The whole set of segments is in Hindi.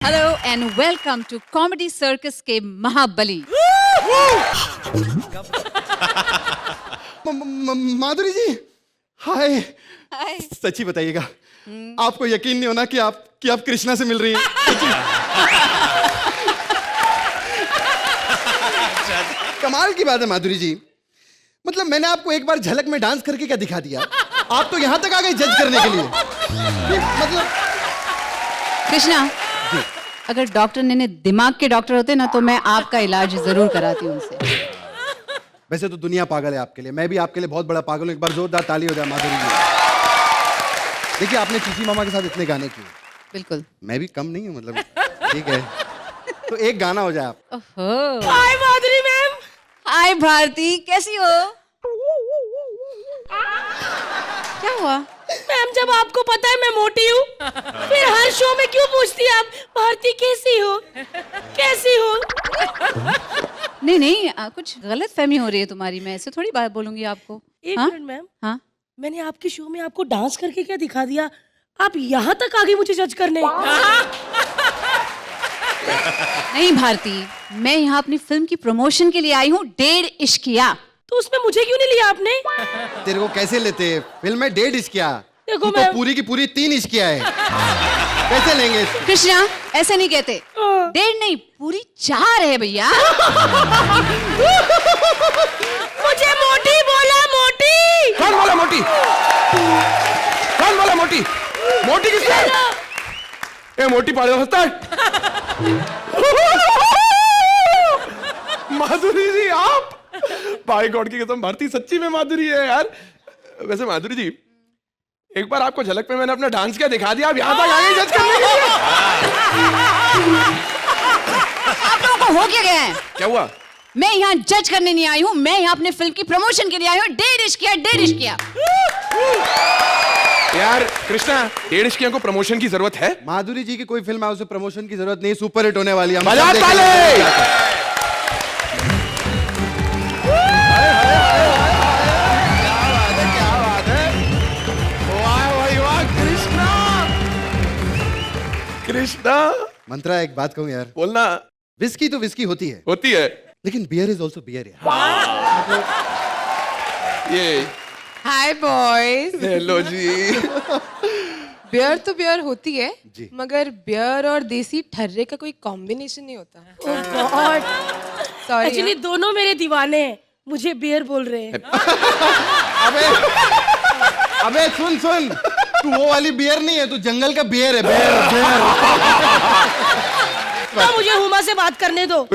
Hello and welcome to comedy circus के महाबली। माधुरी जी, हाय। हाय। सच्ची बताइएगा, आपको यकीन नहीं होना कि आप कृष्णा से मिल रही हैं। कमाल की बात है माधुरी जी, मतलब मैंने आपको एक बार झलक में डांस करके क्या दिखा दिया, आप तो यहां तक आ गए जज करने के लिए। मतलब कृष्णा, अगर डॉक्टर ने दिमाग के डॉक्टर होते ना तो मैं आपका इलाज जरूर कराती उनसे। वैसे तो दुनिया पागल है आपके लिए, मैं भी आपके लिए बहुत बड़ा पागल हूं। एक बार जोरदार ताली हो जाए माधुरी जी। देखिए, आपने चीची मामा के साथ इतने गाने किए, बिल्कुल। मैं भी कम नहीं हूं, मतलब ठीक है, तो एक गाना हो जाए आप। ओहो। हाय माधुरी मैम। हाय भारती, कैसी हो? क्या हुआ? मैम, जब आपको पता है मैं मोटी हूँ, फिर हर शो में क्यों पूछती हैं आप भारती कैसी हो, कैसी हो? नहीं, कुछ गलत फहमी हो रही है तुम्हारी। मैं ऐसे थोड़ी बात बोलूंगी आपको। एक हाँ? मिनट मैम, हाँ? मैंने आपके शो में आपको डांस करके क्या दिखा दिया, आप यहाँ तक आ गई मुझे जज करने? नहीं भारती, मैं यहाँ अपनी फिल्म की प्रमोशन के लिए आई हूँ, 1.5 इश्किया। तो उसमें मुझे क्यों नहीं लिया आपने? तेरे को कैसे लेते? फिल्म में 1.5 इश्किया, देखो तू तो मैं पूरी की पूरी 3 इश्किया है। कैसे लेंगे इसको? कृष्णा, ऐसे नहीं कहते। 1.5 नहीं, पूरी 4 है भैया। मुझे मोटी बोला, मोटी। कौन बोला मोटी? कौन बोला मोटी? मोटी किसने? ए मोटी पाड़े हंसता है। माधुरी जी, आप भाई गॉड की कसम, भारती सच्ची में माधुरी है यार। वैसे माधुरी जी, एक बार आपको झलक पे मैंने अपना डांस किया दिखा दिया, आप यहाँ तक आ गए जज करने के लिए। आप लोगों को हो क्या गया है? क्या हुआ? मैं यहाँ जज करने नहीं आई हूँ, मैं यहाँ अपने फिल्म की प्रमोशन के लिए आई हूँ। 1.5 इश्किया, 1.5 इश्किया। यार कृष्णा, 1.5 इश्किया को प्रमोशन की जरूरत है? माधुरी जी की कोई फिल्म है, उसे प्रमोशन की जरूरत नहीं, सुपर हिट होने वाली है। हम बजा सब देखेंगे। ताली! कृष्णा, मंत्रा, एक बात कहूं यार, बोलना। विस्की तो विस्की होती है, होती है लेकिन बियर इज ऑल्सो बियर यार। ये। हाय बॉयज। हेलो जी। बियर तो बियर होती है जी। मगर बियर और देसी ठर्रे का कोई कॉम्बिनेशन नहीं होता। ओह गॉड, सॉरी। एक्चुअली दोनों मेरे दीवाने हैं, मुझे बियर बोल रहे हैं। अबे सुन, तू वो वाली बियर नहीं है, तू जंगल का बियर है। बियर। ना, मुझे हुमा से बात करने दो।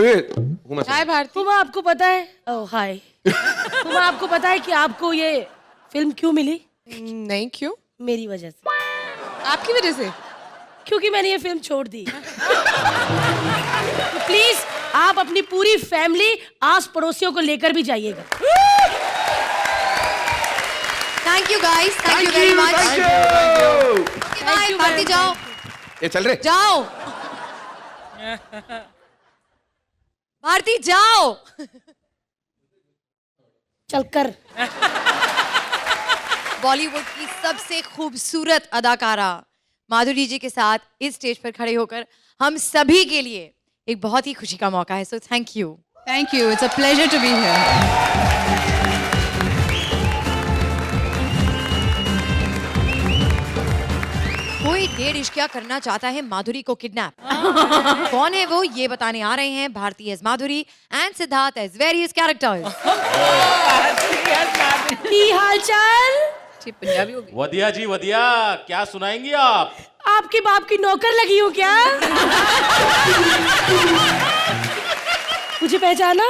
हाय भारती। हुमा, आपको पता है, ओह हाय। हुमा, आपको पता है कि आपको ये फिल्म क्यों मिली? नहीं, क्यों? मेरी वजह से। आपकी वजह से? क्योंकि मैंने ये फिल्म छोड़ दी। तो प्लीज आप अपनी पूरी फैमिली, आस पड़ोसियों को लेकर भी जाइएगा। Thank you guys, thank you very much. Bye Bharti, जाओ ये चल रहे। जाओ भारती, जाओ। चलकर। बॉलीवुड की सबसे खूबसूरत अदाकारा माधुरी जी के साथ इस स्टेज पर खड़े होकर हम सभी के लिए एक बहुत ही खुशी का मौका है। So thank you. Thank you, it's a pleasure to be here. कोई 1.5 इश्किया करना चाहता है माधुरी को किडनैप। कौन है वो, ये बताने आ रहे हैं Bharti as Madhuri and Siddharth as various characters. की हालचाल? पंजाबी हो गई। वधिया जी वधिया, क्या सुनाएंगी आप? आपके बाप की नौकर लगी हूँ क्या? मुझे पहचाना?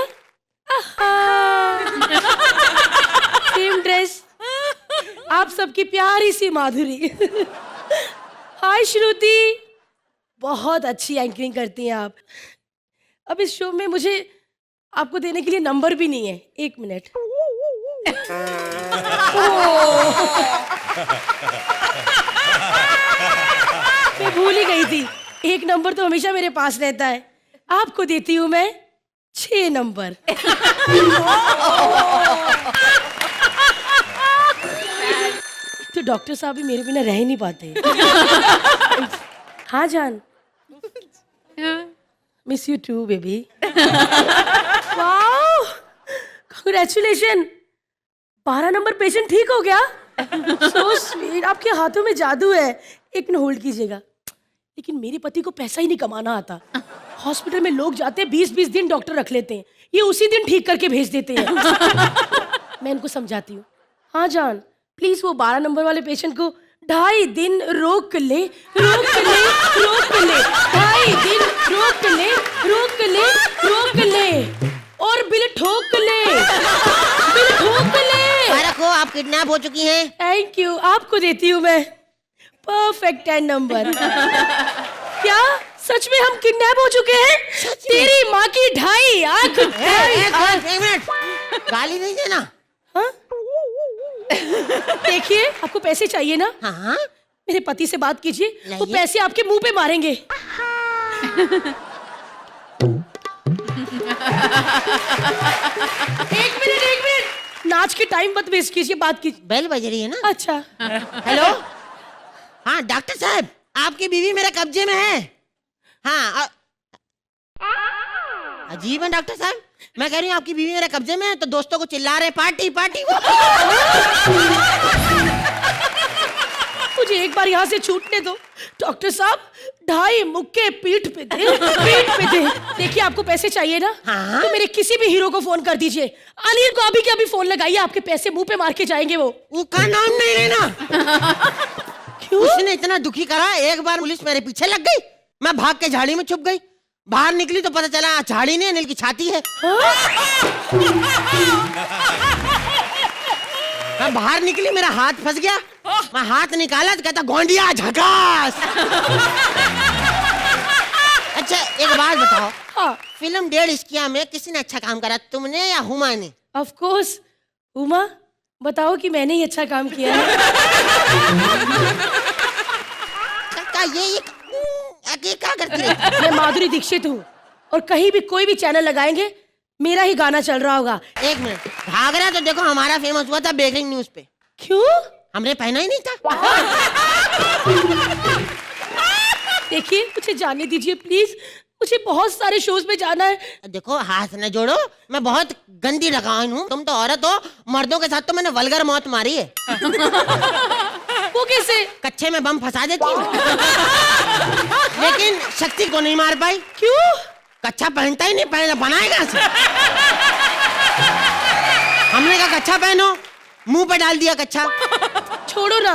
सेम ड्रेस, आप सबकी प्यारी सी माधुरी। हाय श्रुति, बहुत अच्छी एंकरिंग करती हैं आप। अब इस शो में मुझे आपको देने के लिए नंबर भी नहीं है। 1 मिनट। मैं भूल ही गई थी, 1 नंबर तो हमेशा मेरे पास रहता है। आपको देती हूँ मैं 6 नंबर। तो डॉक्टर साहब भी मेरे बिना रह ही नहीं पाते। हाँ जान, miss you too baby. Wow, congratulation, 12 number patient ठीक हो गया। सो स्वीट, आपके हाथों में जादू है। एक मिनट होल्ड कीजिएगा। लेकिन मेरे पति को पैसा ही नहीं कमाना आता। हॉस्पिटल में लोग जाते हैं 20-20 दिन डॉक्टर रख लेते हैं, ये उसी दिन ठीक करके भेज देते हैं। मैं इनको समझाती हूँ। हाँ जान, प्लीज वो 12 नंबर वाले पेशेंट को 2.5 दिन रोक ले, रोक ले, रोक ले, 2.5 दिन रोक ले, रोक ले, रोक ले, और बिल ठोक ले, बिल ठोक ले। को आप किडनैप हो चुकी हैं। थैंक यू, आपको देती हूँ मैं परफेक्ट 10 नंबर। क्या सच में हम किडनैप हो चुके हैं? तेरी माँ की 2.5 आंख। एक मिनट, गाली नहीं देना। हाँ? देखिए, आपको पैसे चाहिए ना? हाँ, मेरे पति से बात कीजिए, वो लाइए। पैसे आपके मुंह पे मारेंगे। एक मिनट, नाच के टाइम मत वेस्ट कीजिए, बात कीजिए। बेल बज रही है ना। अच्छा, हेलो, हाँ डॉक्टर साहब, आपकी बीवी मेरे कब्जे में है। हाँ, अजीब है डॉक्टर साहब, मैं कह रही हूँ आपकी बीवी मेरे कब्जे में है तो दोस्तों को चिल्ला रहे पार्टी पार्टी। मुझे एक बार यहाँ से छूटने दो डॉक्टर साहब। 2.5 मुक्के पीठ पे दे, पीठ पे दे। देखिए, आपको पैसे चाहिए ना? हाँ? तो मेरे किसी भी हीरो को फोन कर दीजिए। अनिल को अभी के अभी फोन लगाइए, आपके पैसे मुंह पे मार के जाएंगे वो। उसका नाम नहीं लेना। क्यों? उसने इतना दुखी करा, एक बार पुलिस मेरे पीछे लग गई, मैं भाग के झाड़ी में छुप गई। बाहर निकली तो पता चला झाड़ी नहीं, अनिल की छाती है। मैं बाहर निकली, मेरा हाथ फंस गया, मैं हाथ निकाला तो कहता गोंडिया झकास। अच्छा एक बात बताओ, हाँ, फिल्म 1.5 इश्किया में किसी ने अच्छा काम करा, तुमने या हुमा ने? Of course. उमा, बताओ कि मैंने ही अच्छा काम किया है। काका ये क्या करती है? मैं माधुरी दीक्षित हूँ, और कहीं भी कोई भी चैनल लगाएंगे मेरा ही गाना चल रहा होगा। एक मिनट, घाघरा तो देखो हमारा फेमस हुआ था ब्रेकिंग न्यूज पे। क्यों? हमने पहना ही नहीं था। देखिए, मुझे जाने दीजिए प्लीज, मुझे बहुत सारे शोज में जाना है। देखो हाथ न जोड़ो, मैं बहुत गंदी लगान हूँ, तुम तो औरत हो, मर्दों के साथ तो मैंने वल्गर मौत मारी है। वो कैसे? कच्चे में बम फंसा देती हूँ, लेकिन शक्ति को नहीं मार पाई। क्यों? कच्चा पहनता ही नहीं, पहना बनाएगा से। हमने कहा कच्चा पहनो, मुंह पे डाल दिया कच्चा। छोड़ो ना,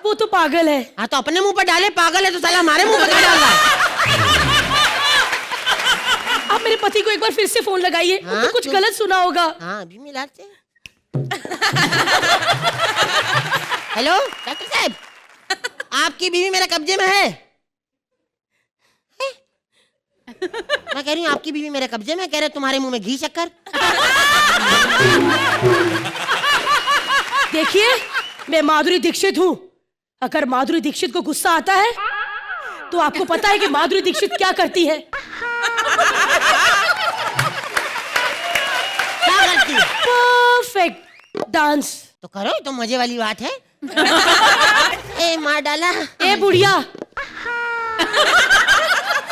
वो तो पागल है। हाँ तो अपने मुंह पे डाले, पागल है तो साला हमारे मुंह पे क्या डाल रहा है? आप मेरे पति को एक बार फिर से फोन लगाइए, हाँ, तो कुछ क्यों? गलत सुना होगा। हाँ अभी मिलाते। हेलो डॉक्टर साहब, आपकी बीवी मेरे कब्जे में है। मैं कह रही हूँ आपकी बीवी मेरे कब्जे में, कह रहे तुम्हारे मुंह में घी शक्कर। देखिए, मैं माधुरी दीक्षित हूँ। अगर माधुरी दीक्षित को गुस्सा आता है तो आपको पता है कि माधुरी दीक्षित क्या करती है? क्या करती है? Perfect dance. तो करो, तो मजे वाली बात है। ए मार डाला। ए बुढ़िया,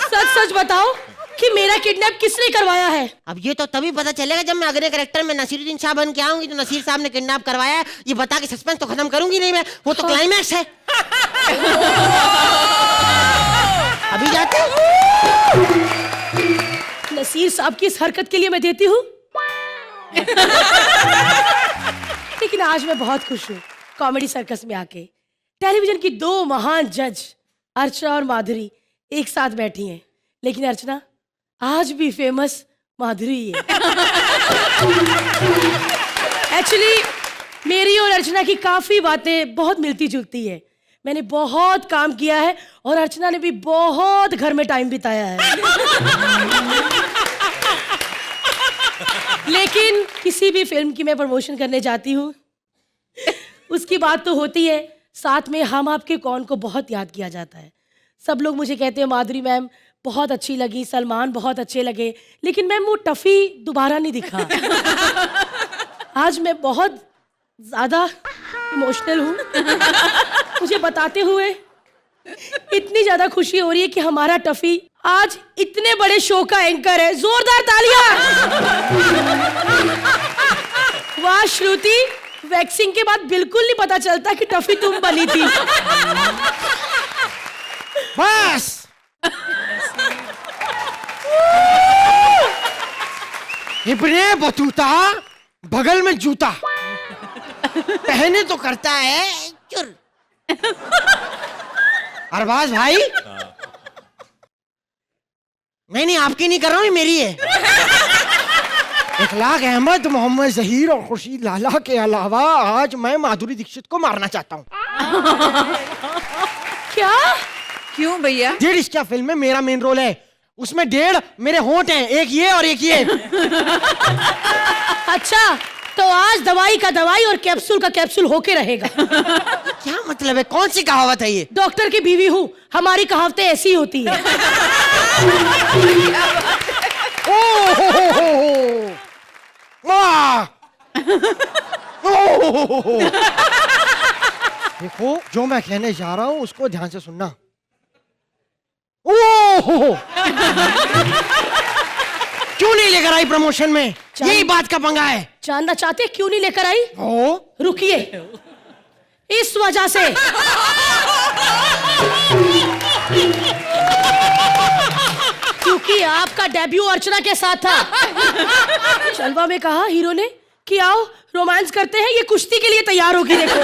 सच सच बताओ कि मेरा किडनैप किसने करवाया है? अब ये तो तभी पता चलेगा जब मैं अगले कैरेक्टर में नसीरुद्दीन शाह बन के आऊंगी, तो नसीर साहब ने किडनैप करवाया है ये बता के सस्पेंस तो खत्म करूंगी नहीं मैं, वो तो क्लाइमैक्स है। अभी जाते नसीर साहब की इस हरकत के लिए मैं देती हूँ। लेकिन आज मैं बहुत खुश हूँ कॉमेडी सर्कस में आके। टेलीविजन की 2 महान जज अर्चना और माधुरी एक साथ बैठी हैं, लेकिन अर्चना आज भी फेमस माधुरी है। एक्चुअली मेरी और अर्चना की काफी बातें बहुत मिलती जुलती है। मैंने बहुत काम किया है और अर्चना ने भी बहुत घर में टाइम बिताया है। लेकिन किसी भी फिल्म की मैं प्रमोशन करने जाती हूँ, उसकी बात तो होती है, साथ में हम आपके कौन को बहुत याद किया जाता है। सब लोग मुझे कहते हैं माधुरी मैम बहुत अच्छी लगी, सलमान बहुत अच्छे लगे, लेकिन मैम वो टफी दोबारा नहीं दिखा। आज मैं बहुत ज्यादा इमोशनल हूँ। मुझे बताते हुए इतनी ज्यादा खुशी हो रही है कि हमारा टफी आज इतने बड़े शो का एंकर है, जोरदार तालियां। वाह श्रुति, वैक्सिंग के बाद बिल्कुल नहीं पता चलता कि टफी तुम बनी थी। बस इब्ने बतूता बगल में जूता पहने तो करता है चुर। अरबाज भाई, नहीं आपकी नहीं कर रहा हूं, ये मेरी है। इखलाक अहमद, मोहम्मद जहीर और खुर्शीद लाला के अलावा आज मैं माधुरी दीक्षित को मारना चाहता हूँ। क्या? क्यों भैया? 1.5 इसका फिल्म में मेरा मेन रोल है, उसमें 1.5 मेरे होंठ हैं, एक ये और एक ये। अच्छा, तो आज दवाई का दवाई और कैप्सूल का कैप्सूल होके रहेगा। क्या मतलब है? कौन सी कहावत है ये? डॉक्टर की बीवी हूँ, हमारी कहावतें ऐसी ही होती है। देखो, जो मैं कहने जा रहा हूं उसको ध्यान से सुनना। ओह, क्यों नहीं लेकर आई प्रमोशन में? यही बात का पंगा है। जानना चाहते क्यों नहीं लेकर आई? ओ, रुकिए, इस वजह से। क्योंकि आपका डेब्यू अर्चना के साथ था। चलवा में कहा हीरो ने कि आओ रोमांस करते हैं, ये कुश्ती के लिए तैयार होगी। देखो,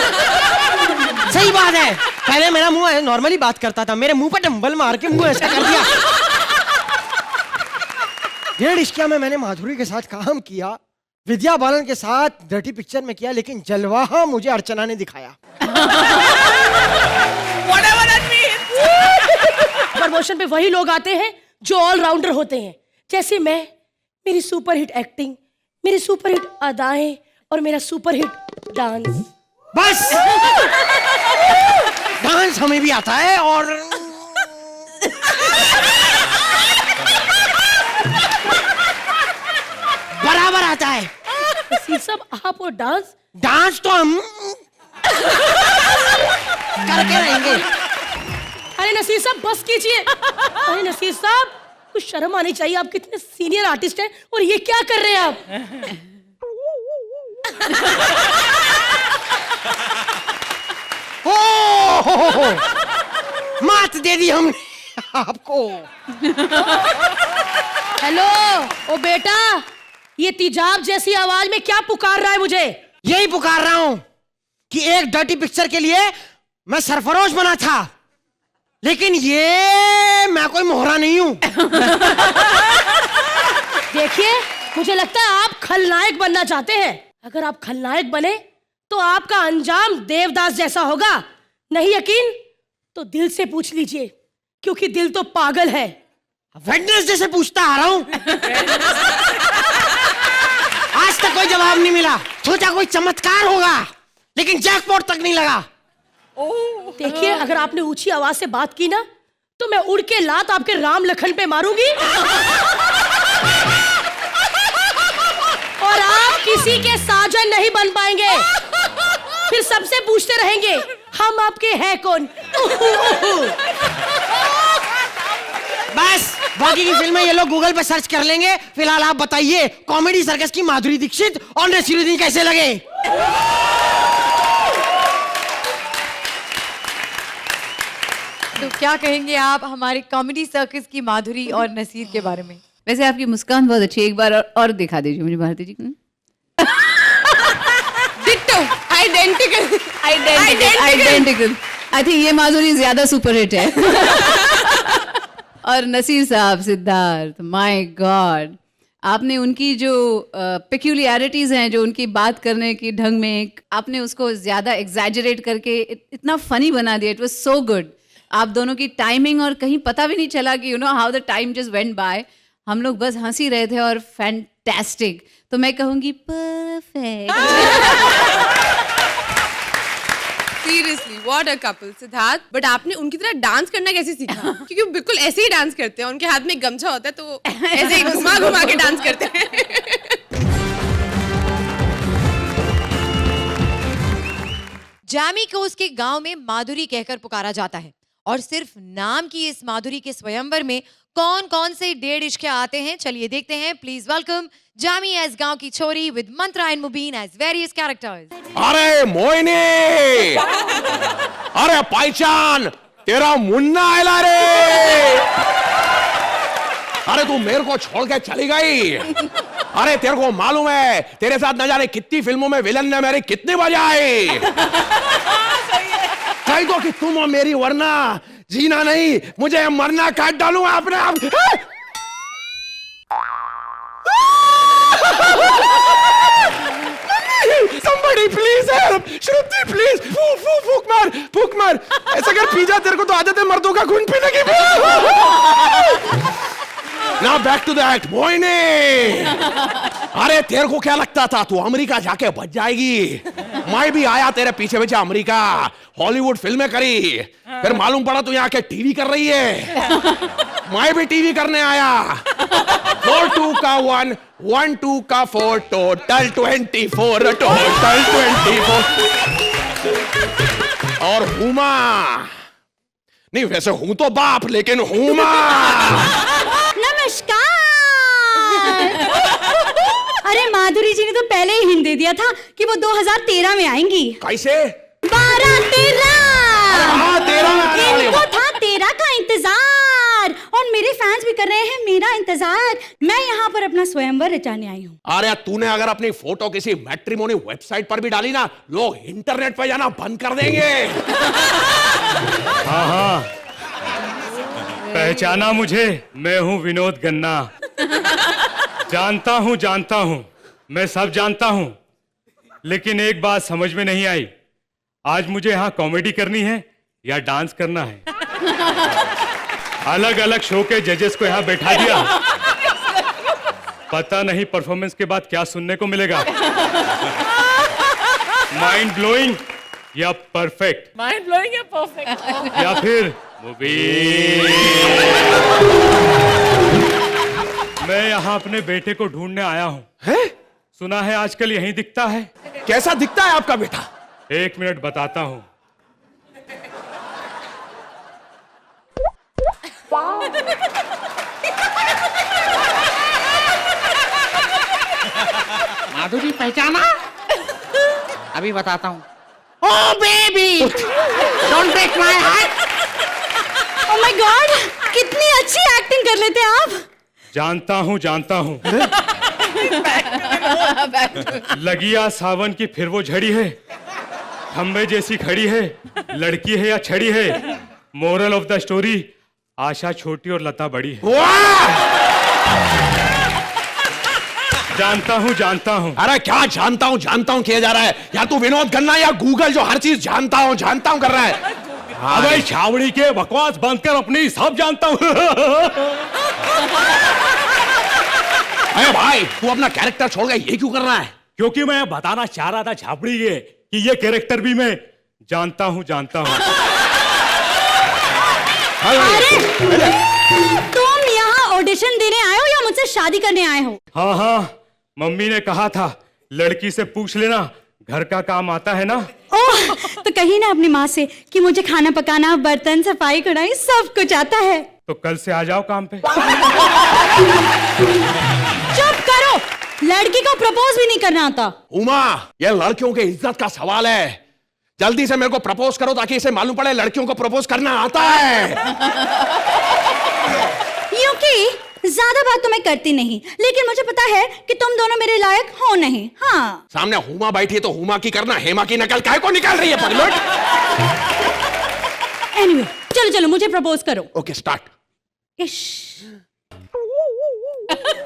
सही बात है। पहले मेरा मुंह नॉर्मली बात करता था, मेरे मुंह पर डंबल मार के मुंह ऐसा कर दिया। 1.5 इश्किया में मैंने माधुरी के साथ काम किया, विद्या बालन के साथ डर्टी पिक्चर में किया, लेकिन जलवा मुझे अर्चना ने दिखाया। प्रमोशन पे वही लोग आते हैं जो ऑलराउंडर होते हैं, जैसे मैं। मेरी सुपरहिट एक्टिंग, मेरी सुपरहिट अदाएं और मेरा सुपरहिट डांस। बस डांस हमें भी आता है और बराबर आता है। नसीर साहब, आप और डांस? डांस तो हम करके रहेंगे। अरे नसीर साहब बस कीजिए। अरे नसीर साहब, कुछ शर्म आनी चाहिए, आप कितने सीनियर आर्टिस्ट हैं और ये क्या कर रहे हैं आप? हो, मात दे दी हमने आपको। हेलो ओ बेटा, ये तिजाब जैसी आवाज में क्या पुकार रहा है मुझे? यही पुकार रहा हूं कि एक डर्टी पिक्चर के लिए मैं सरफरोश बना था, लेकिन ये मैं कोई मोहरा नहीं हूं। देखिए, मुझे लगता है आप खलनायक बनना चाहते हैं। अगर आप खलनायक बने तो आपका अंजाम देवदास जैसा होगा। नहीं यकीन तो दिल से पूछ लीजिए, क्योंकि दिल तो पागल है। वेडनेसडे से पूछता आ रहा हूं, आज तक कोई जवाब नहीं मिला। सोचा कोई चमत्कार होगा, लेकिन जैकपॉट तक नहीं लगा। देखिए, अगर आपने ऊंची आवाज से बात की ना, तो मैं उड़ के लात आपके राम लखन पे मारूंगी और आप किसी के साजन नहीं बन पाएंगे। फिर सबसे पूछते रहेंगे हम आपके हैं कौन। बस बाकी की फिल्में ये लोग गूगल पे सर्च कर लेंगे। फिलहाल आप बताइए, कॉमेडी सर्कस की माधुरी दीक्षित और नसीरुद्दीन कैसे लगे? तो क्या कहेंगे आप हमारे कॉमेडी सर्कस की माधुरी और नसीर के बारे में? वैसे आपकी मुस्कान बहुत अच्छी है, एक बार और दिखा दीजिए मुझे भारती जी। आइडेंटिकल। आई थिंक ये माधुरी ज्यादा सुपरहिट है। और नसीर साहब, सिद्धार्थ, माय गॉड, आपने उनकी जो पेक्यूलियरिटीज हैं, जो उनकी बात करने की ढंग में, आपने उसको ज्यादा एग्जैजरेट करके इतना फनी बना दिया। It was so good. आप दोनों की टाइमिंग, और कहीं पता भी नहीं चला कि you know how the time just went by. हम लोग बस हंसी रहे थे और फैंटास्टिक। तो मैं कहूंगी perfect. Seriously what a couple Siddharth. But आपने उनकी तरह डांस करना कैसे सीखा? क्योंकि वो बिल्कुल ऐसे ही डांस करते हैं, उनके हाथ में गमछा होता है तो ऐसे ही घुमा घुमा के डांस करते हैं। जैमी को उसके गांव में माधुरी कहकर पुकारा जाता है और सिर्फ नाम की इस माधुरी के स्वयंवर में कौन कौन से 1.5 इश्क आते हैं, चलिए देखते हैं। प्लीज वेलकम जामी एज गांव की छोरी with Mantra and Mubeen as various characters. अरे मोहिनी, अरे पहचान, तेरा मुन्ना आयला रे। अरे तू मेरे को छोड़ के चली गई। अरे तेरे को मालूम है तेरे साथ न जाने कितनी फिल्मों में विलन ने मेरी कितनी बजाई। कही तो कि तुम और मेरी, वरना जीना नहीं मुझे मरना काट डालूंगा अपने आप। Somebody please help! Shruti please! फूक मार! ऐसा कर पी जा, तेरे को तो आदत है मर्दों का खून पीने की। Now back to the act, Mohini. अरे तेरे को क्या लगता था तू अमेरिका जाके बच जाएगी? मैं भी आया तेरे पीछे पीछे अमेरिका, हॉलीवुड फिल्में करी, फिर मालूम पड़ा तू यहाँ के टीवी कर रही है। मैं भी टीवी करने आया। 4-2 का 1, 1-2 का 4, टोटल 24, टोटल 24। और हुमा नहीं, वैसे हूं तो बाप, लेकिन हुमा। नमस्कार। अरे माधुरी जी ने तो पहले ही हिंट दे दिया था कि वो 2013 में आएंगी। कैसे? 12-13। हाँ, 13 में आने वाली इनको था 13 का इंतजार, और मेरे फैंस भी कर रहे हैं मेरा इंतजार। मैं यहाँ पर अपना स्वयंवर रचाने आई हूँ। अरे तूने अगर अपनी फोटो किसी मैट्रिमोनी वेबसाइट पर भी डाली ना, लोग इंटरनेट पर जाना बंद कर देंगे। हाँ हाँ, पहचाना मुझे? मैं हूँ विनोद गन्ना। जानता हूँ, मैं सब जानता हूँ, लेकिन एक बात समझ में नहीं आई, आज मुझे यहाँ कॉमेडी करनी है या डांस करना है। अलग अलग शो के जजेस को यहाँ बैठा दिया, पता नहीं परफॉर्मेंस के बाद क्या सुनने को मिलेगा। माइंड ब्लोइंग या परफेक्ट? माइंड ब्लोइंग या परफेक्ट? या फिर मूवी? मैं यहाँ अपने बेटे को ढूंढने आया हूँ। हैं? सुना है आजकल यहीं दिखता है। कैसा दिखता है आपका बेटा? 1 मिनट बताता हूँ। माधुरी पहचाना? अभी बताता हूँ। Oh baby, don't break my heart. Oh my God, कितनी अच्छी एक्टिंग कर लेते हैं आप। जानता हूँ। लगिया सावन की फिर वो झड़ी है, खंबे जैसी खड़ी है, लड़की है या छड़ी है। मोरल ऑफ द स्टोरी, आशा छोटी और लता बड़ी है। जानता हूँ। अरे क्या जानता हूँ किया जा रहा है? या तू विनोद गन्ना या गूगल जो हर चीज जानता हूँ कर रहा है। अबे छावड़ी के बकवास बंद कर, अपनी सब जानता हूँ। अरे भाई, तू अपना कैरेक्टर छोड़ गया, ये क्यों कर रहा है? क्योंकि मैं बताना चाह रहा था छावड़ी के कि ये कैरेक्टर भी मैं जानता हूँ। अरे तुम यहाँ ऑडिशन देने आए हो या मुझसे शादी करने आए हो? हाँ, मम्मी ने कहा था लड़की से पूछ लेना, घर का काम आता है ना। ओह, तो कही ना अपनी माँ से कि मुझे खाना पकाना, बर्तन सफाई कढ़ाई सब कुछ आता है। तो कल से आ जाओ काम पे। चुप करो, लड़की को प्रपोज भी नहीं करना आता। उमा, ये लड़कियों की इज्जत का सवाल है। जल्दी से मेरे को प्रपोज करो ताकि इसे मालूम पड़े लड़कियों को प्रपोज करना आता है। क्योंकि ज्यादा बात तो मैं करती नहीं, लेकिन मुझे पता है कि तुम दोनों मेरे लायक हो नहीं। हाँ, सामने हुमा बैठी है तो हुमा की करना, हेमा की नकल काहे को निकाल रही है पगलट? एनीवे, चलो मुझे प्रपोज करो। Okay, start. इश।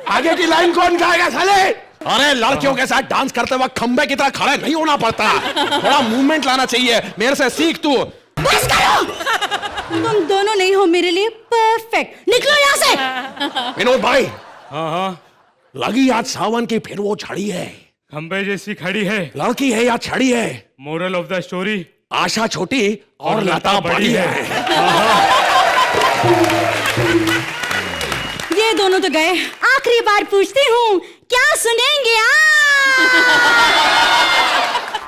आगे की लाइन कौन गाएगा साले? अरे लड़कियों के साथ डांस करते वक्त खंबे की तरह खड़े नहीं होना पड़ता, थोड़ा मूवमेंट लाना चाहिए। मेरे से सीख तू। बस करो, तुम दोनों नहीं हो मेरे लिए परफेक्ट। निकलो यहाँ से। विनोद भाई। हाँ, लगी आज सावन की फिर वो छड़ी है, खंबे जैसी खड़ी है, लड़की है या छड़ी है। मोरल ऑफ द स्टोरी, आशा छोटी और लता बड़ी है। ये दोनों तो गए, आखिरी बार पूछती हूँ, क्या सुनेंगे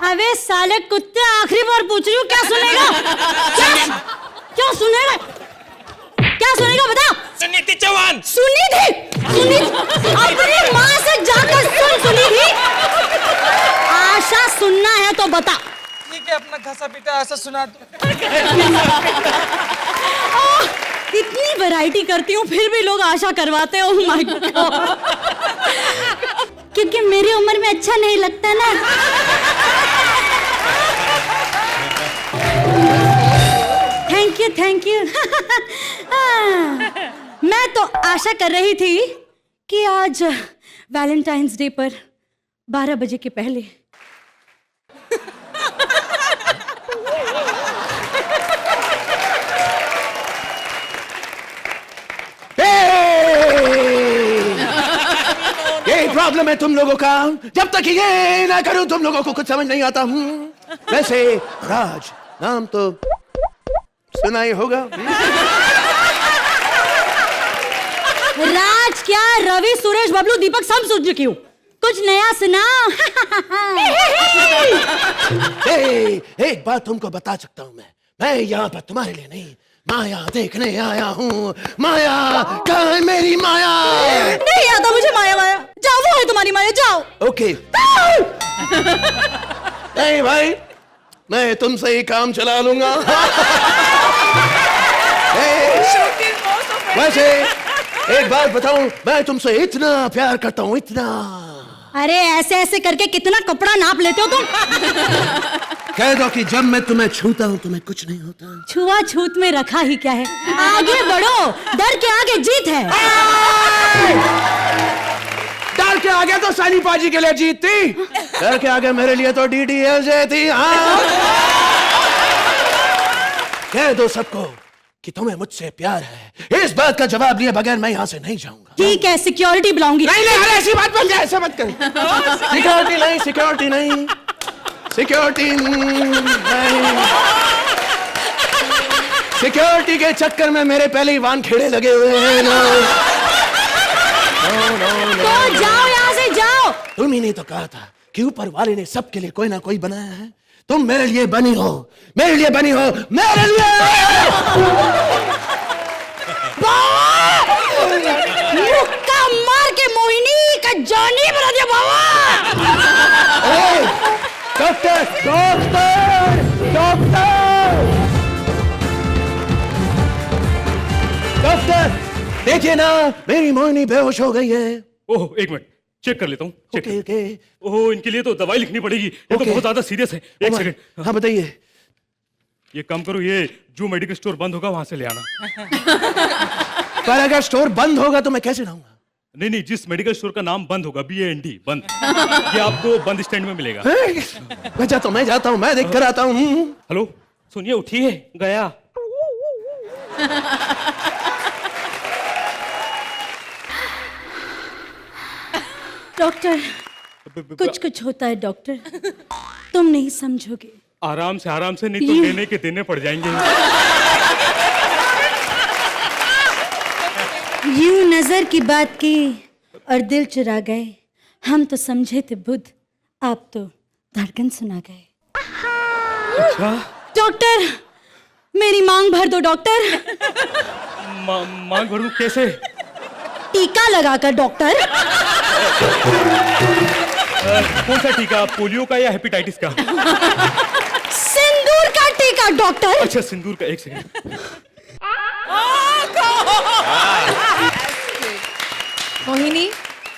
अबे साले कुत्ते, आखिरी बार पूछ रही हूँ, क्या सुनेगा? क्या क्या सुनेगा? क्या सुनेगा बता? सुनीति चौहान। सुनिधि, अपनी माँ से जाकर सुन सुनिधि। आशा सुनना है तो बता। ठीक है, अपना घसा पीटा आशा सुना दो। इतनी वैरायटी करती हूँ फिर भी लोग आशा करवाते हो। माय गॉड, क्योंकि मेरी उम्र में अच्छा नहीं लगता ना। थैंक यू मैं तो आशा कर रही थी कि आज वैलेंटाइंस डे पर 12 बजे के पहले यही प्रॉब्लम है तुम लोगों का, जब तक ये ना करूं तुम लोगों को कुछ समझ नहीं आता हूँ। वैसे राज नाम तो सुना ही होगा। राज क्या, रवि, सुरेश, बबलू, दीपक सब सुन चुकी हूँ। कुछ नया सुना। एक बात तुमको बता सकता हूँ, मैं यहाँ पर तुम्हारे लिए नहीं, माया देखने आया हूँ। माया कहाँ है मेरी माया? नहीं आता मुझे माया। जाओ, वो है तुम्हारी माया, जाओ। ओके। नहीं भाई, मैं तुमसे ही काम चला लूंगा। वैसे एक बात बताऊं, मैं तुमसे इतना प्यार करता हूँ, इतना। अरे ऐसे ऐसे करके कितना कपड़ा नाप लेते हो तुम? कह दो कि जब मैं तुम्हें छूता हूँ तुम्हें कुछ नहीं होता। छुआ छूत में रखा ही क्या है, आगे बढ़ो, डर के आगे जीत है। डर के आगे तो सानी पाजी के लिए जीत थी, डर के आगे मेरे लिए तो DDLJ थी। हाँ, कह दो सबको कि तुम्हें मुझसे प्यार है। इस बात का जवाब लिए बगैर मैं यहाँ से नहीं जाऊंगा। ठीक है, सिक्योरिटी बुलाऊंगी। नहीं नहीं, अरे ऐसी बात बन जाए, ऐसे मत कर। सिक्योरिटी नहीं, सिक्योरिटी नहीं, सिक्योरिटी नहीं। सिक्योरिटी के चक्कर में मेरे पहले ही वान खेड़े लगे हुए हैं ना। तो जाओ यहाँ से, जाओ। तुम ही नहीं तो कहा था कि ऊपर वाले ने सबके लिए कोई ना कोई बनाया है। तुम मेरे लिए बनी हो, मेरे लिए बनी हो, मेरे लिए। मुक्का मार के मोहिनी का जॉनी बना दिया बाबा। डॉक्टर, डॉक्टर, डॉक्टर, डॉक्टर, देखिए ना, मेरी मोहिनी बेहोश हो गई है। ओह, एक मिनट चेक कर लेता हूँ। Okay okay. ओह, इनके लिए तो दवाई लिखनी पड़ेगी, ये तो बहुत ज्यादा सीरियस है। एक सेकंड। हाँ बताइए। ये काम करो, ये जो मेडिकल स्टोर बंद होगा वहां से ले आना। पर अगर स्टोर बंद होगा तो मैं कैसे लाऊंगा? नहीं नहीं, जिस मेडिकल स्टोर का नाम बंद होगा, BAND बंद, ये आपको बंद स्टैंड में मिलेगा। मैं जाता हूँ, मैं देख कर आता हूँ। हेलो, सुनिए, उठिए, गया। डॉक्टर, कुछ कुछ होता है डॉक्टर, तुम नहीं समझोगे। आराम से, नहीं तो लेने के देने पड़ जाएंगे। यूं नजर की बात की और दिल चुरा गए। हम तो समझे थे बुद्ध, आप तो धड़कन सुना गए। अच्छा? डॉक्टर, मेरी मांग भर दो डॉक्टर। मांग भरूं कैसे? टीका लगाकर डॉक्टर। कौन सा टीका, पोलियो का या हेपेटाइटिस का? सिंदूर का टीका डॉक्टर। अच्छा, सिंदूर का। एक सेकंड। मोहिनी,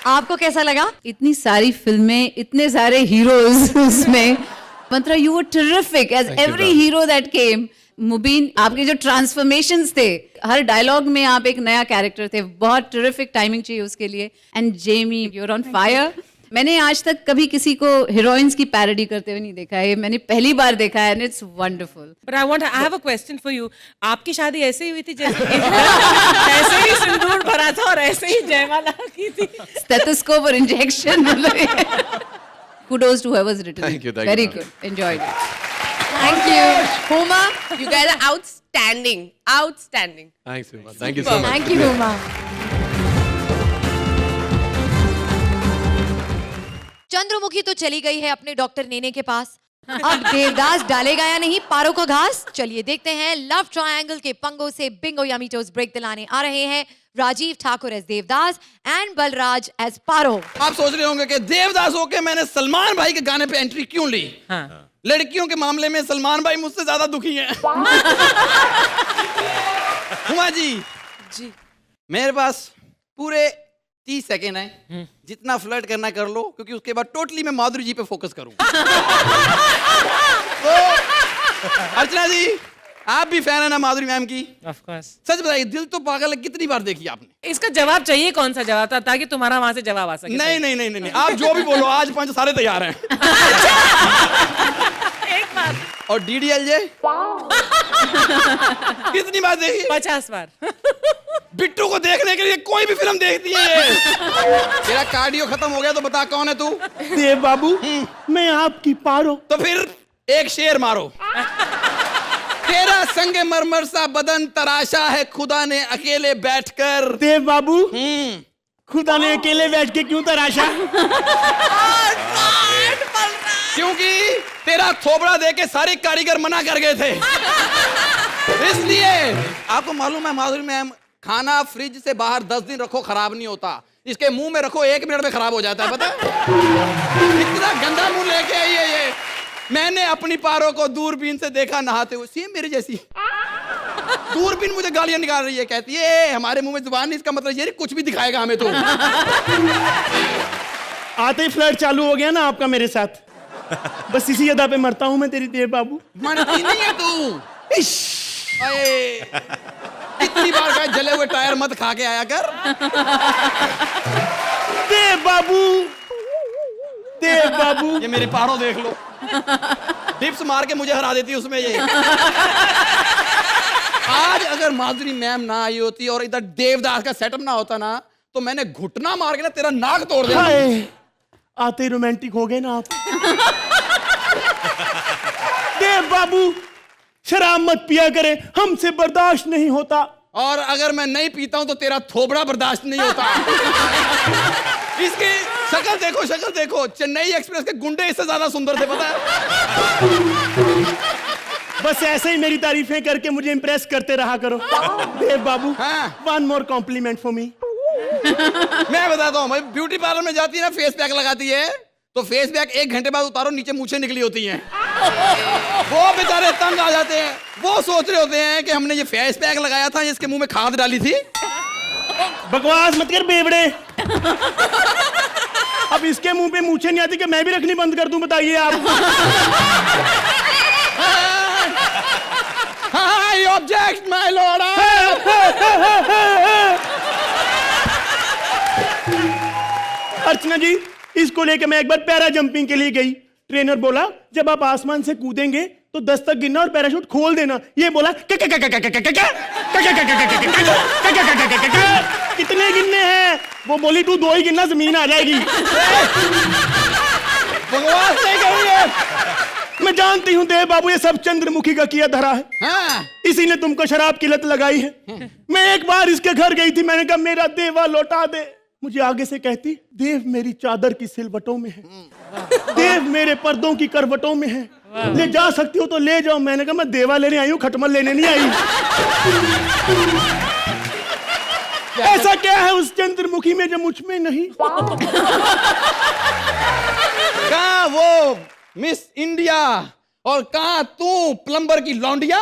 आपको कैसा लगा? इतनी सारी फिल्में, इतने सारे हीरोज उसमें। Mantra, you were terrific as every hero that came. Mubeen, आपके जो ट्रांसफॉर्मेशंस थे, हर डायलॉग में आप एक नया कैरेक्टर थे। बहुत टेरिफिक टाइमिंग चाहिए उसके लिए। And Jamie, you are on fire. मैंने आज तक कभी किसी को हीरोइंस की पैरोडी करते हुए नहीं देखा है, मैंने पहली बार देखा है, and it's wonderful. But I have a question for you. आपकी शादी ऐसे ही हुई थी जैसे ऐसे ही सिंदूर भरा था और ऐसे ही जयमाला की थी? स्टेथोस्कोप और injection. Kudos to whoever's written. Thank you, Very ma'am. good. Enjoyed it. Thank you. Huma, you guys are outstanding. Outstanding. Thanks, Huma. Thank you so much. Thank you Huma. Chandramukhi तो चली गई है अपने डॉक्टर नेने के पास, अब देवदास डालेगा या नहीं पारो का घास? चलिए देखते हैं। लव ट्रायंगल के पंगों से बिंगो यामीटोस ब्रेक दिलाने आ रहे हैं Rajiv Thakur as Devdas and Balraj as Paro. आप सोच रहे होंगे कि देवदास होके मैंने सलमान भाई के गाने पे एंट्री क्यों ली? हाँ। लड़कियों के मामले में सलमान भाई मुझसे ज्यादा दुखी हैं। हुमा जी मेरे पास पूरे 30 सेकेंड है, जितना फ्लर्ट करना कर लो, क्योंकि उसके बाद टोटली मैं माधुरी जी पे फोकस करूं। तो अर्चना जी आप भी फैन है ना माधुरी मैम की? Of course. सच बताइए, दिल तो पागल है कितनी बार देखी आपने? इसका जवाब चाहिए, कौन सा जवाब था, ताकि तुम्हारा वहां से जवाब आ सके? नहीं नहीं नहीं नहीं, आप जो भी बोलो, आज 5 सारे तैयार हैं। एक बार। और DDLJ कितनी बार देखी? 50 बार। बिट्टू को देखने के लिए कोई भी फिल्म देखती है ये। तेरा कार्डियो खत्म हो गया तो बता कौन है तू? देव बाबू मैं आपकी पारो। तो फिर एक शेर मारो। तेरा संगे मरमर सा बदन तराशा है खुदा ने अकेले बैठकर। देव बाबू खुदा ने अकेले बैठ के क्यों तराशा? क्योंकि तेरा थोबड़ा देके सारे कारीगर मना कर गए थे, इसलिए। आपको मालूम है माधुरी मैम, खाना फ्रिज से बाहर 10 दिन रखो खराब नहीं होता, इसके मुंह में रखो 1 मिनट में खराब हो जाता है, पता है? इतना गंदा मुंह लेके आई है ये। मैंने अपनी पारो को दूरबीन से देखा नहाते हुए, सेम मेरे जैसी। दूरबीन मुझे गालियां निकाल रही है, कहती है हमारे मुंह में जुबान नहीं, इसका मतलब ये कुछ भी दिखाएगा हमें तो। आते ही फ्लर्ट चालू हो गया ना आपका मेरे साथ, बस इसी अदा पे मरता हूं मैं तेरी देव बाबू। मनती नहीं है तू। कितनी बार कहा जले हुए टायर मत खा के आया कर। देव बाबू, देव बाबू। ये मेरी पारो देख लो, डिप्स मार के मुझे हरा देती उसमें ये। आज अगर माधुरी मैम ना आई होती और इधर देवदास का सेटअप ना होता ना, तो मैंने घुटना मार के ना तेरा नाक तोड़ दिया। आते ही रोमांटिक हो गए ना आप। देव बाबू शराब मत पिया करे, हमसे बर्दाश्त नहीं होता। और अगर मैं नहीं पीता हूं तो तेरा थोबड़ा बर्दाश्त नहीं होता। इसकी शक्ल देखो, शक्ल देखो, चेन्नई एक्सप्रेस के गुंडे इससे ज्यादा सुंदर थे, पता है? बस ऐसे ही मेरी तारीफें करके मुझे इंप्रेस करते रहा करो। Dev babu, one more compliment for me. मैं बताता हूँ, ब्यूटी पार्लर में जाती है ना, फेस पैक लगाती है, तो फेस पैक 1 घंटे बाद उतारो, नीचे मूछें निकली होती हैं। वो बेचारे तंग आ जाते हैं, वो सोच रहे होते हैं कि हमने ये फेस पैक लगाया था, इसके मुंह में खाद डाली थी। बकवास मत कर बेवड़े। अब इसके मुंह पे मूछें नहीं आती कि मैं भी रखनी बंद कर दूं, बताइए आप। I object, my lord. अर्चना जी, इसको लेके मैं एक बार पैरा जंपिंग के लिए गई, ट्रेनर बोला जब आप आसमान से कूदेंगे तो 10 तक गिनना और पैराशूट खोल देना। ये बोला कितने गिनने हैं? वो बोली तू 2 ही गिनना, जमीन आ जाएगी। बकवास नहीं करिए। मैं जानती हूँ देव बाबू, ये सब चंद्रमुखी का किया धरा है। इसी ने तुमको शराब की लत लगाई है। मैं एक बार इसके घर गई थी, मैंने कहा मेरा देवा लौटा दे। मुझे आगे से कहती, देव मेरी चादर की सिलवटों में है, देव मेरे पर्दों की करवटों में है, ले जा सकती हो तो ले जाओ। मैंने कहा मैं देवा लेने आई हूँ, खटमल लेने नहीं आई। ऐसा क्या है उस चंद्रमुखी में जो मुझ में नहीं? कहाँ वो मिस इंडिया और कहाँ तू प्लम्बर की लौंडिया?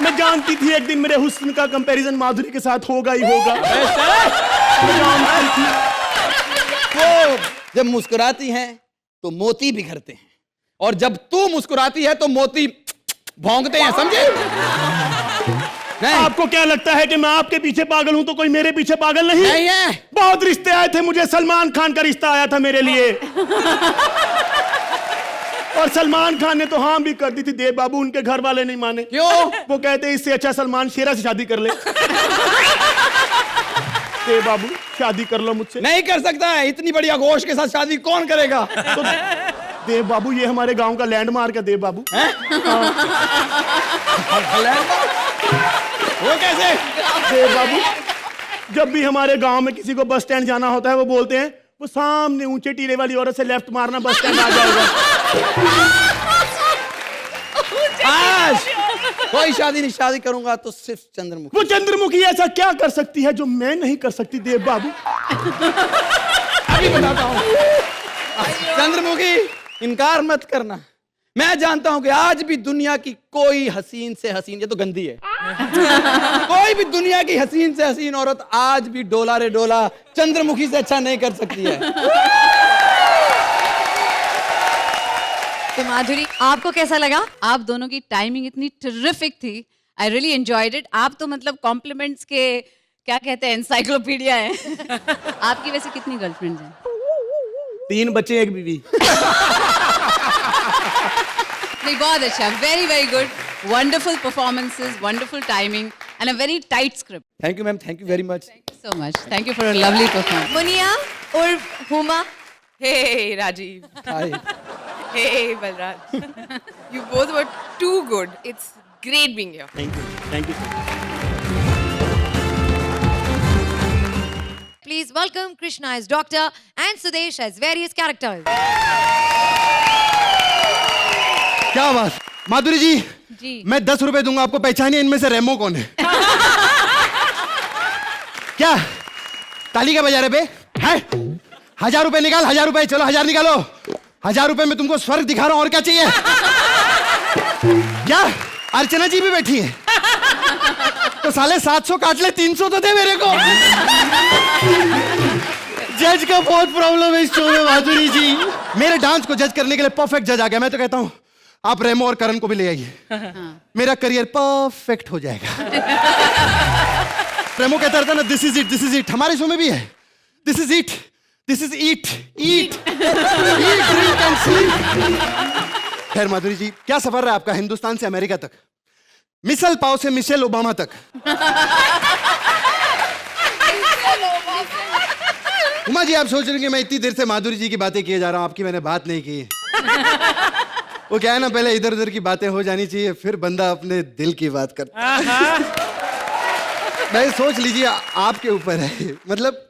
मैं जानती थी एक दिन मेरे हुस्न का कंपैरिजन माधुरी के साथ होगा ही होगा। मैं जानती थी। वो जब मुस्कुराती हैं तो मोती बिखरते हैं, और जब तू मुस्कुराती है तो मोती भौंकते हैं, समझे? आपको क्या लगता है कि मैं आपके पीछे पागल हूं तो कोई मेरे पीछे पागल नहीं है? बहुत रिश्ते आए थे मुझे, सलमान खान का रिश्ता आया था मेरे लिए। और सलमान खान ने तो हाँ भी कर दी थी देव बाबू, उनके घर वाले नहीं माने। क्यों? वो कहते इससे अच्छा सलमान शेरा से शादी कर ले। देव बाबू शादी कर लो मुझसे। नहीं कर सकता है, इतनी बड़ी आगोश के साथ शादी कौन करेगा? तो देव बाबू ये हमारे गांव का लैंडमार्क है देव बाबू। वो कैसे? देव बाबू जब भी हमारे गांव में किसी को बस स्टैंड जाना होता है वो बोलते हैं वो सामने ऊंचे टीले वाली औरत से लेफ्ट मारना, बस स्टैंड आ जाएगा। आज कोई शादी नहीं, शादी करूंगा तो सिर्फ चंद्रमुखी। वो चंद्रमुखी ऐसा क्या कर सकती है जो मैं नहीं कर सकती देव बाबू? अभी बताता हूँ। चंद्रमुखी, इनकार मत करना। मैं जानता हूं कि आज भी दुनिया की कोई हसीन से हसीन, ये तो गंदी है, कोई भी दुनिया की हसीन से हसीन औरत आज भी डोला रे डोला चंद्रमुखी से अच्छा नहीं कर सकती है। तो माधुरी, आपको कैसा लगा? आप दोनों की टाइमिंग इतनी टेरिफिक थी, आई रियली एंजॉयड इट। आप तो मतलब कॉम्प्लीमेंट्स के क्या कहते हैं, एनसाइक्लोपीडिया है। आपकी वैसे कितनी गर्लफ्रेंड्स हैं? 3 बच्चे 1 बीवी। नहीं, बहुत अच्छा, very very good, wonderful performances, wonderful timing and a very tight script. Thank you ma'am, thank you very much. So much, thank you for a lovely performance. Munia और Huma, Hey, Rajiv. Hi. Hey, Balraj. You both were too good. It's great being here. Thank you. please welcome Krishna as Doctor and Sudesh as various characters. क्या बात, माधुरी जी, जी। मैं 10 रुपए दूंगा आपको, पहचानिए इनमें से रेमो कौन है? क्या ताली का बजा रहे बे? है 1000 रुपए निकाल, 1000 रुपए, चलो 1000 निकालो। 1000 रुपए में तुमको स्वर्ग दिखा रहा हूं, और क्या चाहिए? क्या अर्चना जी भी बैठी है? तो साले 700 काट ले, 300 तो दे मेरे को। जज का बहुत प्रॉब्लम है इस शो में माधुरी जी। मेरे डांस को जज करने के लिए परफेक्ट जज आ गया। मैं तो कहता हूं आप रेमो और करण को भी ले आइए, मेरा करियर परफेक्ट हो जाएगा। रेमो कहता रहता ना, this is it, this is it. हमारे शो में भी है, this is it, this is eat, eat, drink and sleep. खैर माधुरी जी, क्या सफर रहा आपका हिंदुस्तान से अमेरिका तक, मिसल पाव से मिशेल ओबामा तक। उमा जी, आप सोच रहे हैं कि मैं इतनी देर से माधुरी जी की बातें किए जा रहा हूं, आपकी मैंने बात नहीं की। वो क्या है ना, पहले इधर उधर की बातें हो जानी चाहिए, फिर बंदा अपने दिल की बात करता है। मैं सोच लीजिए आपके ऊपर है, मतलब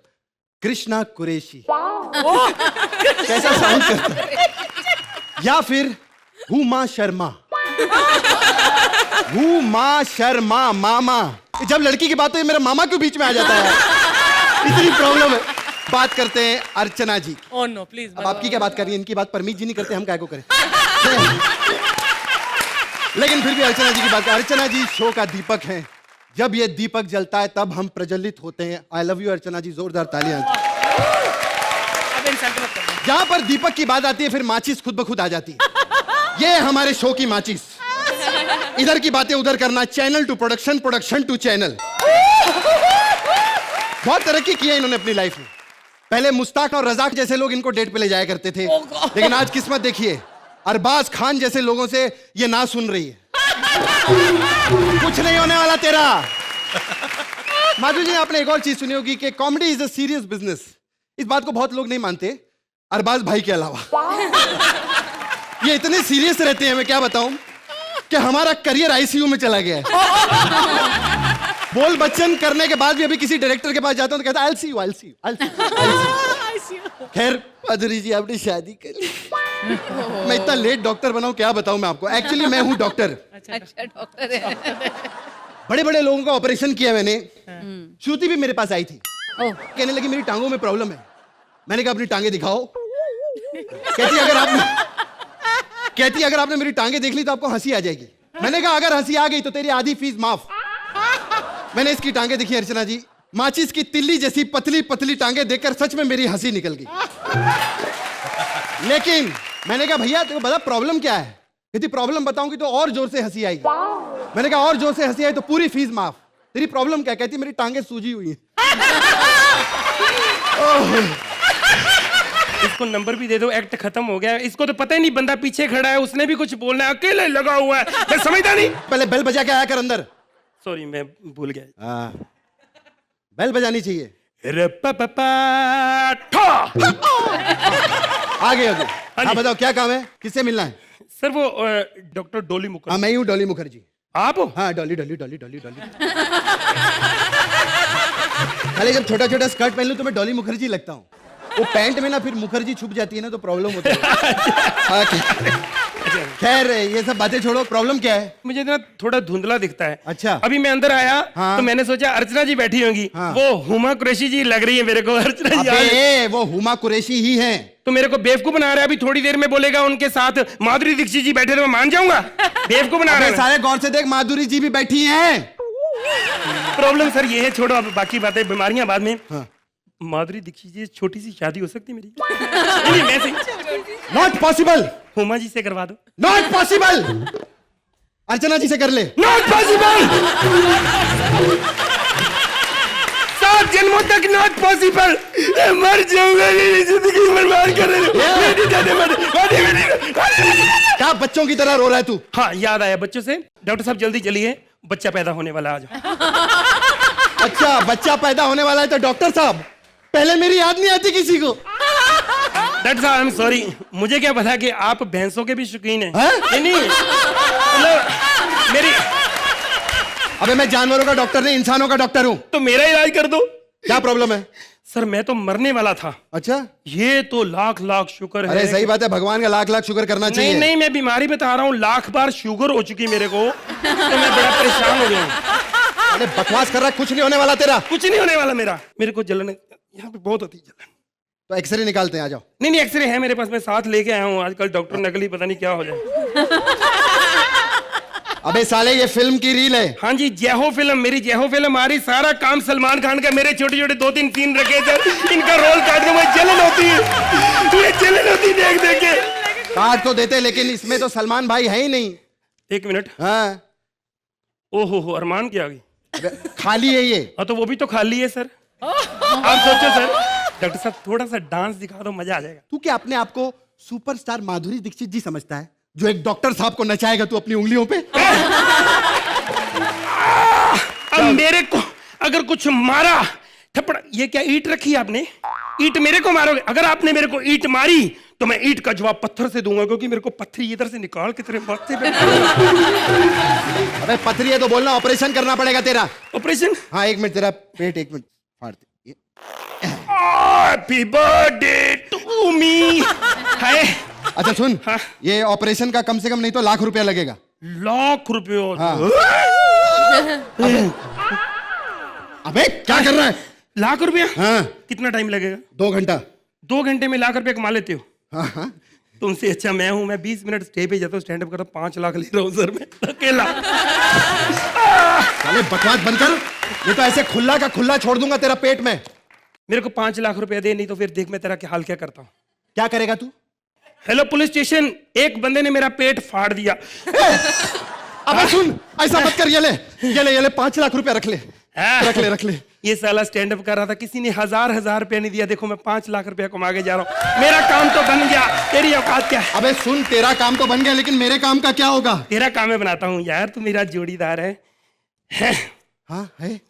कृष्णा कुरैशी कैसा साउंड करता है, या फिर हुमा शर्मा। हुमा शर्मा मामा, जब लड़की की बात हो मेरा मामा क्यों बीच में आ जाता है? इतनी प्रॉब्लम है। बात करते हैं अर्चना जी। Oh no, please. अब आपकी क्या बात कर रही है, इनकी बात परमीत जी नहीं करते, हम क्या को करें? लेकिन फिर भी अर्चना जी की बात। अर्चना जी शो का दीपक हैं, जब ये दीपक जलता है तब हम प्रज्वलित होते हैं। आई लव यू अर्चना जी, जोरदार तालियां। जहां पर दीपक की बात आती है फिर माचिस खुद ब खुद आ जाती है। ये है हमारे शो की माचिस। इधर की बातें उधर करना, channel to production, production to channel. बहुत तरक्की की है इन्होंने अपनी लाइफ में। पहले मुस्ताक और रजाक जैसे लोग इनको डेट पे ले जाया करते थे, लेकिन आज किस्मत देखिए, अरबाज खान जैसे लोगों से ये ना सुन रही है। कुछ नहीं होने वाला तेरा। माधुरी जी, आपने एक और चीज सुनी होगी कि comedy is a serious business. इस बात को बहुत लोग नहीं मानते, अरबाज भाई के अलावा। ये इतने सीरियस रहते हैं, मैं क्या बताऊं, कि हमारा करियर आईसीयू में चला गया है। बोल बच्चन करने के बाद भी अभी किसी डायरेक्टर के पास जाता हूं तो कहता है I'll see you, I'll see you, I'll see you। खैर माधुरी जी, आपने शादी कर ली। मैं इतना लेट डॉक्टर बनाऊं, क्या बताऊं मैं आपको। एक्चुअली मैं हूं डॉक्टर। अच्छा डॉक्टर है। बड़े बड़े लोगों का ऑपरेशन किया मैंने। श्रुति भी मेरे पास आई थी, कहने लगी मेरी टांगों में प्रॉब्लम है। मैंने कहा अपनी टांगे दिखाओ। कहती अगर आपने मेरी टांगे देख ली तो आपको हंसी आ जाएगी। मैंने कहा अगर हंसी आ गई तो तेरी आधी फीस माफ। मैंने इसकी टांगे देखी अर्चना जी, माचिस की तिल्ली जैसी पतली पतली टांगे देखकर सच में मेरी हंसी निकल गई। लेकिन मैंने कहा भैया तेरे को बता प्रॉब्लम क्या है? यदि प्रॉब्लम बताऊंगी तो और जोर से हंसी आएगी। मैंने कहा और जोर से हंसी आई तो पूरी फीस माफ। तेरी प्रॉब्लम क्या? कहती मेरी टांगे सूजी हुई हैं। इसको नंबर भी दे दो, एक्ट खत्म हो गया। इसको तो पता ही नहीं बंदा पीछे खड़ा है, उसने भी कुछ बोलना है, अकेले लगा हुआ है, मैं समझता नहीं। पहले बेल बजा के आया कर अंदर। सॉरी मैं भूल गया। बेल बजानी चाहिए। आगे हाँ बताओ क्या काम है, किससे मिलना है? सर वो डॉक्टर डॉली मुखर्जी। हाँ मैं ही हूँ डॉली मुखर्जी। आप हो? हाँ डॉली डॉली डॉली डॉली डॉली। अरे जब छोटा छोटा स्कर्ट पहन लूं तो मैं डॉली मुखर्जी लगता हूँ। वो पैंट में ना फिर मुखर्जी छुप जाती है ना तो प्रॉब्लम होती है। हाँ, खैर ये सब बातें छोड़ो, प्रॉब्लम क्या है? मुझे ना थोड़ा धुंधला दिखता है। अच्छा। अभी मैं अंदर आया हाँ। तो मैंने सोचा अर्चना जी बैठी होंगी। हाँ। वो हुमा कुरैशी जी लग रही है मेरे को। अर्चना जी अबे वो हुमा कुरैशी ही हैं। तो मेरे को बेवकूफ बना रहा है। अभी थोड़ी देर में बोलेगा उनके साथ माधुरी दीक्षित जी बैठे तो मैं मान जाऊंगा। बेवकूफ बना रहा है। सारे गौर से देख, माधुरी जी भी बैठी हैं। प्रॉब्लम सर ये है, छोड़ो अब बाकी बातें, बीमारियां बाद में। हाँ। माधुरी दीक्षित जी छोटी सी शादी हो सकती है मेरी? नहीं, वैसे नॉट पॉसिबल। हुमा जी से करवा दो। Not possible. अर्चना जी से कर ले। Not possible. 7 जन्मों तक नॉट पॉसिबल। मर जाऊंगा, मेरी जिंदगी बर्बाद कर रहे हो। क्या बच्चों की तरह रो रहा है तू? हाँ, याद आया बच्चों से। डॉक्टर साहब जल्दी चलिए, बच्चा पैदा होने वाला है आज। अच्छा, बच्चा पैदा होने वाला है तो डॉक्टर साहब पहले मेरी याद नहीं आती किसी को। डॉक्टर साहब आई एम सॉरी, मुझे क्या पता कि आप भैंसों के भी शौकीन हैं। नहीं मतलब मेरी। अबे मैं जानवरों का डॉक्टर नहीं, इंसानों का डॉक्टर हूँ। तो मेरा इलाज कर दो। क्या प्रॉब्लम है? सर मैं तो मरने वाला था। अच्छा, ये तो लाख लाख शुक्र है। अरे सही बात है, भगवान का लाख लाख शुक्र करना चाहिए। नहीं नहीं, मैं बीमारी बता रहा हूँ, लाख बार शुगर हो चुकी मेरे को, तो मैं बड़ा परेशान हो गया हूँ। अरे बकवास कर रहा, कुछ नहीं होने वाला तेरा। कुछ नहीं होने वाला मेरा। मेरे को जलन यहाँ पे बहुत होती है जलन। तो एक्सरे निकालते हैं, आ जाओ। नहीं एक्सरे है मेरे पास, मैं साथ लेके आया हूँ। आजकल डॉक्टर नकली पता नहीं क्या हो जाए। अबे साले ये फिल्म की रील है। हाँ जी, जय हो फिल्म, मेरी जय हो फिल्म आ रही। सारा काम सलमान खान का। मेरे छोटे छोटे 2-3 सीन रखे सर, इनका रोल काट के मुझे जलन होती है। ये जलन होती देख देख के। काट तो देते, लेकिन इसमें तो सलमान भाई है ही नहीं। 1 मिनट। हाँ। ओहो अरमान की आ गई। खाली है ये। हाँ तो वो भी तो खाली है सर। आप सोचो सर। डॉक्टर साहब थोड़ा सा डांस दिखा दो, मजा आ जाएगा। तू क्या अपने आप को सुपरस्टार माधुरी दीक्षित जी समझता है, जो एक डॉक्टर साहब को नचाएगा तू अपनी उंगलियों पे? अब मेरे को अगर कुछ मारा थप्पड़, ये क्या ईंट रखी है आपने? ईंट मेरे को मारोगे? अगर आपने मेरे को ईंट मारी तो मैं ईंट का जवाब पत्थर से दूंगा, क्योंकि मेरे को पत्थरी इधर से निकाल के तेरे माथे पे। अबे पत्थरी है तो बोलना ऑपरेशन करना पड़ेगा तेरा। ऑपरेशन? हाँ 1 मिनट, तेरा पेट 1 मिनट फाड़ दे। Happy birthday to me. Hi. अच्छा सुन, हाँ? ये ऑपरेशन का कम से कम नहीं तो लाख रुपया लगेगा। लाख रुपये? हाँ। अबे क्या कर रहा है? लाख रुपया? हाँ। कितना टाइम लगेगा? 2 घंटा। 2 घंटे में लाख रुपया कमा लेते हो? हाँ हाँ। तुमसे अच्छा मैं हूं। मैं 20 मिनट स्टेज पे जाता हूँ, स्टैंड अप करता हूँ, 5 लाख ले रहा हूँ सर मैं अकेला। साले बकवास बंद कर, नहीं तो ऐसे खुला का खुला छोड़ दूंगा तेरा पेट में। मेरे को 5 लाख रुपया दे, नहीं तो फिर देख मैं तेरा क्या हाल क्या करता हूँ। क्या करेगा तू? हेलो पुलिस स्टेशन, एक बंदे ने मेरा पेट फाड़ दिया। अबे सुन, ऐसा मत कर। ये ले 5 लाख रुपया रख ले। रख ले। ये साला स्टैंड अप कर रहा था, किसी ने हजार रुपया नहीं दिया। देखो मैं 5 लाख रुपया कमा के जा रहा हूँ। मेरा काम तो बन गया, तेरी औकात क्या है? अबे सुन, तेरा काम तो बन गया, लेकिन मेरे काम का क्या होगा? तेरा काम मैं बनाता हूँ यार, तू मेरा जोड़ीदार है। हाँ है,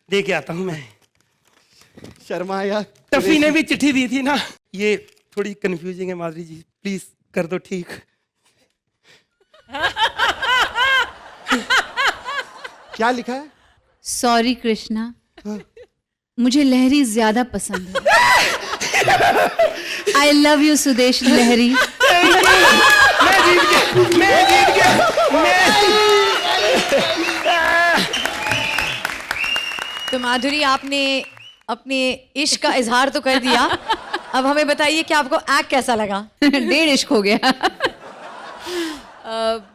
दे के आता हूँ मैं। शर्मा यार। टफी ने भी चिट्ठी दी थी ना। ये थोड़ी कंफ्यूजिंग है माधुरी जी, प्लीज कर दो ठीक। क्या लिखा है? सॉरी कृष्णा, मुझे लहरी ज्यादा पसंद है। आई लव यू सुदेश लहरी। मैं जीत गया। तो माधुरी, आपने अपने इश्क का इजहार तो कर दिया, अब हमें बताइए कि आपको एक्ट कैसा लगा? 1.5 इश्क हो गया।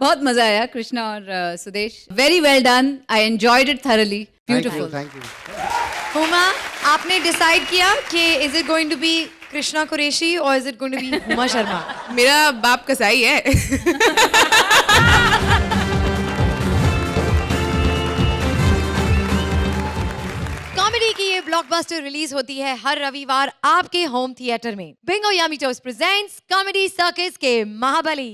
बहुत मजा आया कृष्णा और Sudesh. Very well done, I enjoyed it thoroughly, beautiful. Thank you. Huma, आपने डिसाइड किया कि is it going to be Krishna Qureshi और is it going to be Huma Sharma? मेरा बाप कसाई है। कॉमेडी की ये ब्लॉकबस्टर रिलीज होती है हर रविवार आपके होम थिएटर में। बिंगो यामी टोस्ट प्रेजेंट्स कॉमेडी सर्कस के महाबली।